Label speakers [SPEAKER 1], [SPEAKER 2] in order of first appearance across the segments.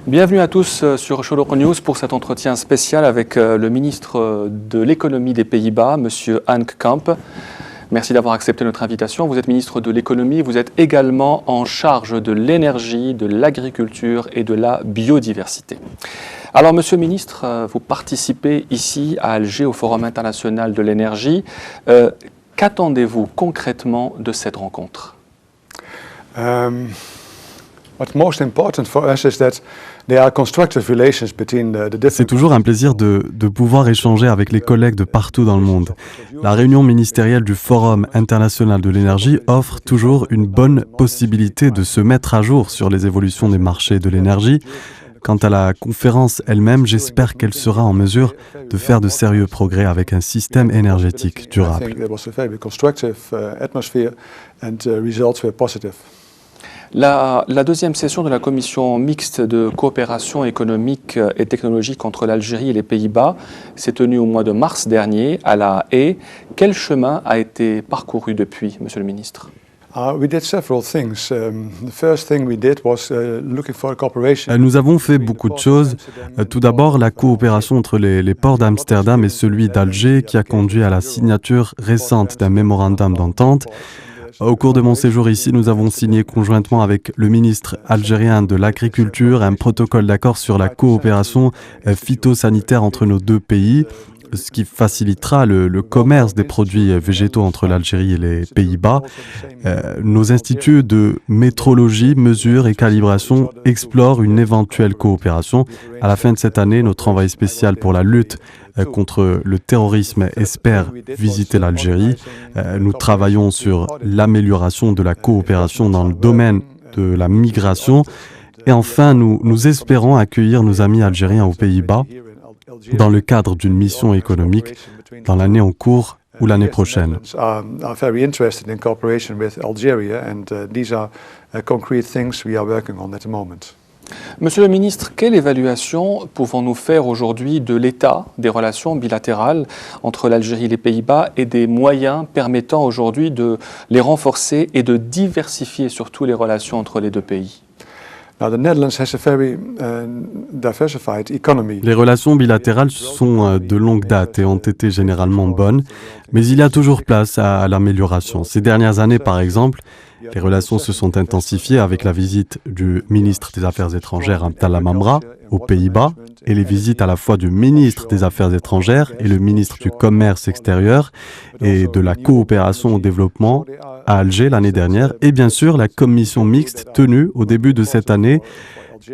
[SPEAKER 1] Bienvenue à tous sur Show News pour cet entretien spécial avec le ministre de l'économie des Pays-Bas, M. Henk Kamp. Merci d'avoir accepté notre invitation. Vous êtes ministre de l'économie, vous êtes également en charge de l'énergie, de l'agriculture et de la biodiversité. Alors, Monsieur le ministre, vous participez ici à Alger au Forum international de l'énergie. Qu'attendez-vous concrètement de cette rencontre?
[SPEAKER 2] C'est toujours un plaisir de pouvoir échanger avec les collègues de partout dans le monde. La réunion ministérielle du Forum international de l'énergie offre toujours une bonne possibilité de se mettre à jour sur les évolutions des marchés de l'énergie. Quant à la conférence elle-même, j'espère qu'elle sera en mesure de faire de sérieux progrès avec un système énergétique durable.
[SPEAKER 1] La deuxième session de la commission mixte de coopération économique et technologique entre l'Algérie et les Pays-Bas s'est tenue au mois de mars dernier à La Haye. Quel chemin a été parcouru depuis, Monsieur le ministre?
[SPEAKER 2] Nous avons fait beaucoup de choses. Tout d'abord, la coopération entre les ports d'Amsterdam et celui d'Alger qui a conduit à la signature récente d'un mémorandum d'entente. Au cours de mon séjour ici, nous avons signé conjointement avec le ministre algérien de l'Agriculture un protocole d'accord sur la coopération phytosanitaire entre nos deux pays, ce qui facilitera le commerce des produits végétaux entre l'Algérie et les Pays-Bas. Nos instituts de métrologie, mesure et calibration explorent une éventuelle coopération. À la fin de cette année, notre envoyé spécial pour la lutte contre le terrorisme espère visiter l'Algérie. Nous travaillons sur l'amélioration de la coopération dans le domaine de la migration. Et enfin, nous espérons accueillir nos amis algériens aux Pays-Bas dans le cadre d'une mission économique dans l'année en cours ou l'année prochaine.
[SPEAKER 1] Monsieur le ministre, quelle évaluation pouvons-nous faire aujourd'hui de l'état des relations bilatérales entre l'Algérie et les Pays-Bas et des moyens permettant aujourd'hui de les renforcer et de diversifier surtout les relations entre les deux pays?
[SPEAKER 2] Les relations bilatérales sont de longue date et ont été généralement bonnes, mais il y a toujours place à l'amélioration. Ces dernières années, par exemple, les relations se sont intensifiées avec la visite du ministre des Affaires étrangères Abdallah Mamra aux Pays-Bas et les visites à la fois du ministre des Affaires étrangères et le ministre du Commerce extérieur et de la coopération au développement à Alger l'année dernière et bien sûr la commission mixte tenue au début de cette année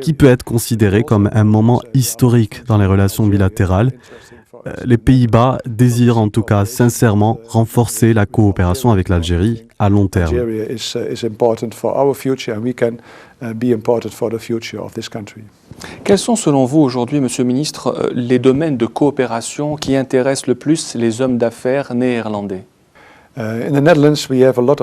[SPEAKER 2] qui peut être considérée comme un moment historique dans les relations bilatérales. Les Pays-Bas désirent en tout cas sincèrement renforcer la coopération avec l'Algérie à long terme.
[SPEAKER 1] Quels sont selon vous aujourd'hui, Monsieur le ministre, les domaines de coopération qui intéressent le plus les hommes d'affaires néerlandais?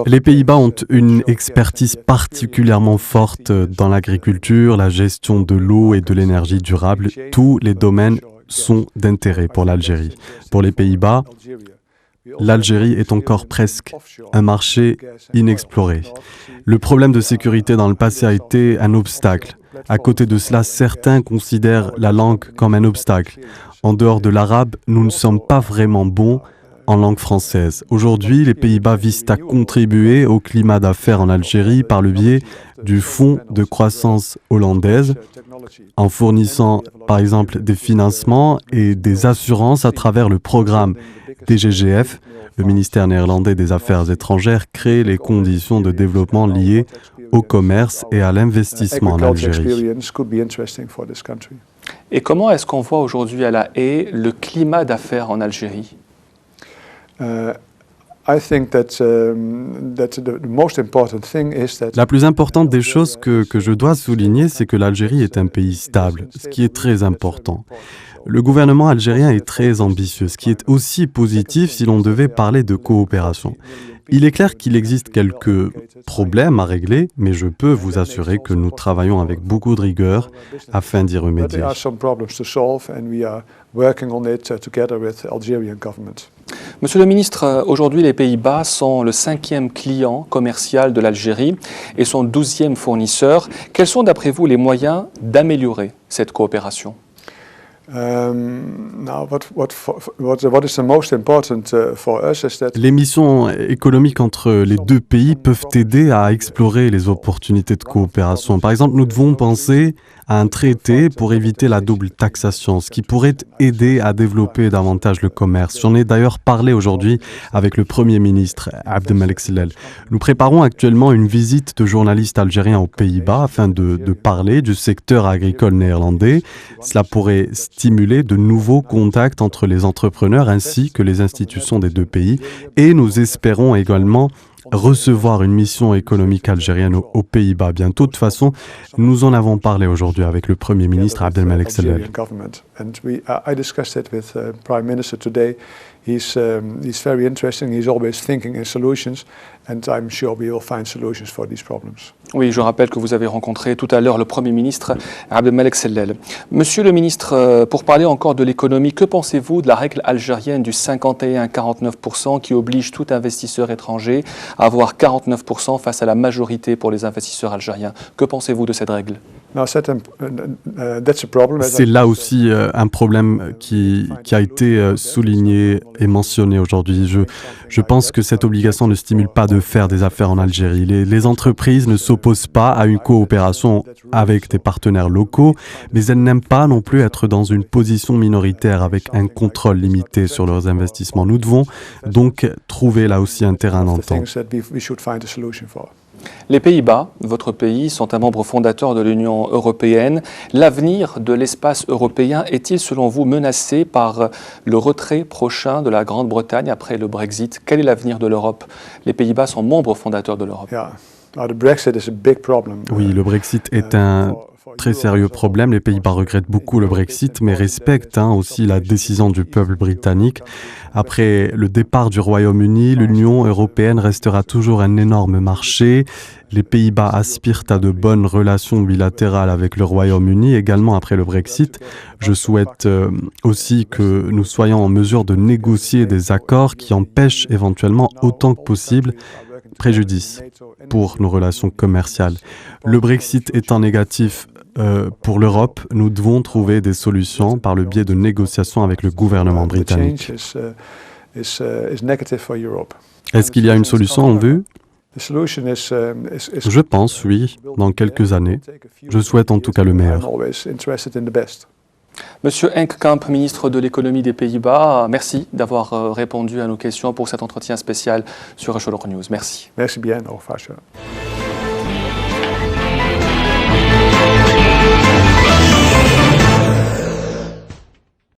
[SPEAKER 2] Les Pays-Bas ont une expertise particulièrement forte dans l'agriculture, la gestion de l'eau et de l'énergie durable. Tous les domaines sont d'intérêt pour l'Algérie. Pour les Pays-Bas, l'Algérie est encore presque un marché inexploré. Le problème de sécurité dans le passé a été un obstacle. À côté de cela, certains considèrent la langue comme un obstacle. En dehors de l'arabe, nous ne sommes pas vraiment bons en langue française. Aujourd'hui, les Pays-Bas visent à contribuer au climat d'affaires en Algérie par le biais du Fonds de croissance hollandaise, en fournissant par exemple des financements et des assurances à travers le programme DGGF. Le ministère néerlandais des Affaires étrangères crée les conditions de développement liées au commerce et à l'investissement en Algérie.
[SPEAKER 1] Et comment est-ce qu'on voit aujourd'hui à La Haye le climat d'affaires en Algérie?
[SPEAKER 2] La plus importante des choses que je dois souligner, c'est que l'Algérie est un pays stable, ce qui est très important. Le gouvernement algérien est très ambitieux, ce qui est aussi positif si l'on devait parler de coopération. Il est clair qu'il existe quelques problèmes à régler, mais je peux vous assurer que nous travaillons avec beaucoup de rigueur afin d'y remédier.
[SPEAKER 1] Monsieur le ministre, aujourd'hui les Pays-Bas sont le 5e client commercial de l'Algérie et son 12e fournisseur. Quels sont d'après vous les moyens d'améliorer cette coopération ?
[SPEAKER 2] Les missions économiques entre les deux pays peuvent aider à explorer les opportunités de coopération. Par exemple, nous devons penser à un traité pour éviter la double taxation, ce qui pourrait aider à développer davantage le commerce. J'en ai d'ailleurs parlé aujourd'hui avec le Premier ministre, Abdelmalek Sellel. Nous préparons actuellement une visite de journalistes algériens aux Pays-Bas afin de parler du secteur agricole néerlandais. Cela pourrait stimuler de nouveaux contacts entre les entrepreneurs ainsi que les institutions des deux pays. Et nous espérons également recevoir une mission économique algérienne aux Pays-Bas bientôt. De toute façon, nous en avons parlé aujourd'hui avec le Premier ministre Abdelmalek Sellel.
[SPEAKER 3] He's very interesting. He's always thinking in solutions, and I'm sure we will find solutions for these problems.
[SPEAKER 1] Oui, je rappelle que vous avez rencontré tout à l'heure le Premier ministre Abdelmalek Sellel. Monsieur le ministre, pour parler encore de l'économie, que pensez-vous de la règle algérienne du 51-49% qui oblige tout investisseur étranger à avoir 49% face à la majorité pour les investisseurs algériens? Que pensez-vous de cette règle?
[SPEAKER 2] C'est là aussi un problème qui a été souligné et mentionné aujourd'hui. Je pense que cette obligation ne stimule pas de faire des affaires en Algérie. Les entreprises ne s'opposent pas à une coopération avec des partenaires locaux, mais elles n'aiment pas non plus être dans une position minoritaire avec un contrôle limité sur leurs investissements. Nous devons donc trouver là aussi un terrain d'entente.
[SPEAKER 1] Les Pays-Bas, votre pays, sont un membre fondateur de l'Union européenne. L'avenir de l'espace européen est-il, selon vous, menacé par le retrait prochain de la Grande-Bretagne après le Brexit? Quel est l'avenir de l'Europe? Les Pays-Bas sont membres fondateurs de l'Europe.
[SPEAKER 2] Oui, le Brexit est un très sérieux problème. Les Pays-Bas regrettent beaucoup le Brexit, mais respectent aussi la décision du peuple britannique. Après le départ du Royaume-Uni, l'Union européenne restera toujours un énorme marché. Les Pays-Bas aspirent à de bonnes relations bilatérales avec le Royaume-Uni, également après le Brexit. Je souhaite aussi que nous soyons en mesure de négocier des accords qui empêchent éventuellement autant que possible préjudice pour nos relations commerciales. Le Brexit étant négatif pour l'Europe, nous devons trouver des solutions par le biais de négociations avec le gouvernement britannique. Est-ce qu'il y a une solution en vue? Je pense, oui, dans quelques années. Je souhaite en tout cas le meilleur.
[SPEAKER 1] Monsieur Henk Kamp, ministre de l'économie des Pays-Bas, merci d'avoir répondu à nos questions pour cet entretien spécial sur Echelon News. Merci.
[SPEAKER 3] Merci bien, au revoir.